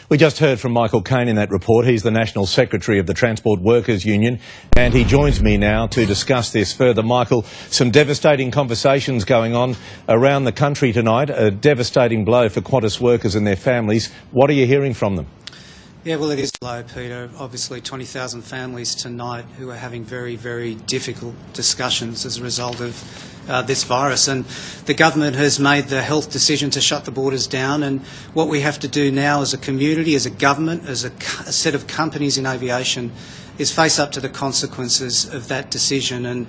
We just heard from Michael Kaine in that report. He's the National Secretary of the Transport Workers Union, and he joins me now to discuss this further. Michael, some devastating conversations going on around the country tonight, a devastating blow for Qantas workers and their families. What are you hearing from them? Yeah, well, it is low, Peter. Obviously, 20,000 families tonight who are having very, very difficult discussions as a result of this virus. And the government has made the health decision to shut the borders down. And what we have to do now as a community, as a government, as a set of companies in aviation, is face up to the consequences of that decision. And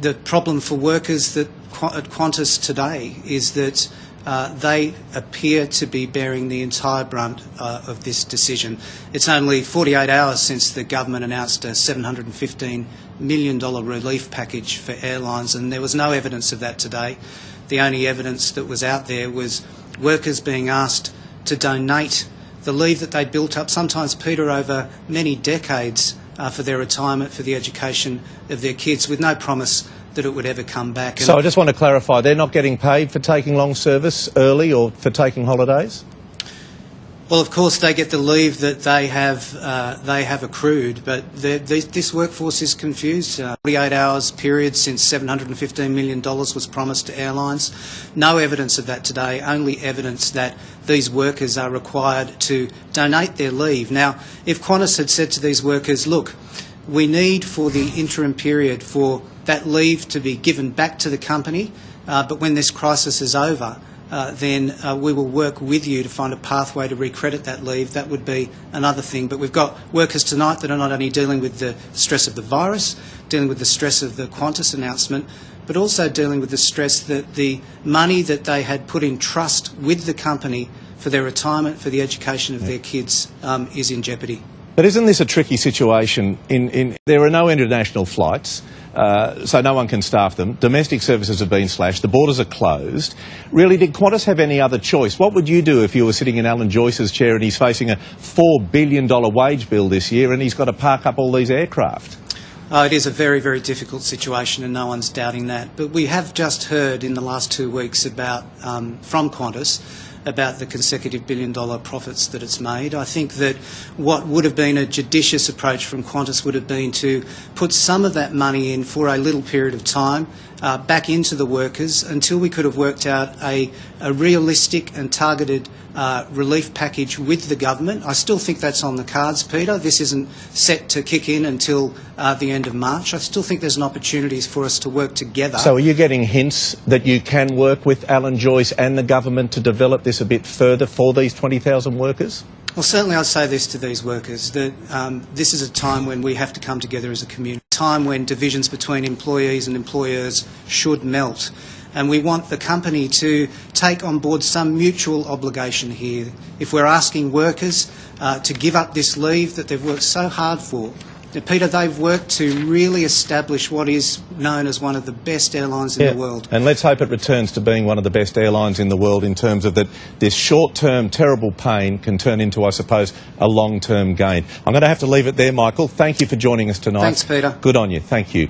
the problem for workers at Qantas today is that they appear to be bearing the entire brunt of this decision. It's only 48 hours since the government announced a $715 million relief package for airlines, and there was no evidence of that today. The only evidence that was out there was workers being asked to donate the leave that they'd built up, sometimes, Peter, over many decades for their retirement, for the education of their kids, with no promise that it would ever come back. So I just want to clarify, they're not getting paid for taking long service early or for taking holidays? Well, of course, they get the leave that they have accrued, but this workforce is confused. 48 hours period since $715 million was promised to airlines. No evidence of that today, only evidence that these workers are required to donate their leave. Now, if Qantas had said to these workers, look, we need for the interim period for that leave to be given back to the company, but when this crisis is over, then we will work with you to find a pathway to recredit that leave. That would be another thing. But we've got workers tonight that are not only dealing with the stress of the virus, dealing with the stress of the Qantas announcement, but also dealing with the stress that the money that they had put in trust with the company for their retirement, for the education of their kids, is in jeopardy. But isn't this a tricky situation? There are no international flights, so no one can staff them. Domestic services have been slashed. The borders are closed. Really, did Qantas have any other choice? What would you do if you were sitting in Alan Joyce's chair and he's facing a $4 billion wage bill this year and he's got to park up all these aircraft? It is a very, very difficult situation, and no one's doubting that. But we have just heard in the last 2 weeks about from Qantas about the consecutive billion-dollar profits that it's made. I think that what would have been a judicious approach from Qantas would have been to put some of that money in for a little period of time back into the workers until we could have worked out a realistic and targeted relief package with the government. I still think that's on the cards, Peter. This isn't set to kick in until the end of March. I still think there's an opportunity for us to work together. So are you getting hints that you can work with Alan Joyce and the government to develop this a bit further for these 20,000 workers? Well, certainly I'd say this to these workers, that this is a time when we have to come together as a community, a time when divisions between employees and employers should melt. And we want the company to take on board some mutual obligation here. If we're asking workers to give up this leave that they've worked so hard for, now, Peter, they've worked to really establish what is known as one of the best airlines in the world. And let's hope it returns to being one of the best airlines in the world in terms of that this short-term terrible pain can turn into, I suppose, a long-term gain. I'm going to have to leave it there, Michael. Thank you for joining us tonight. Thanks, Peter. Good on you. Thank you.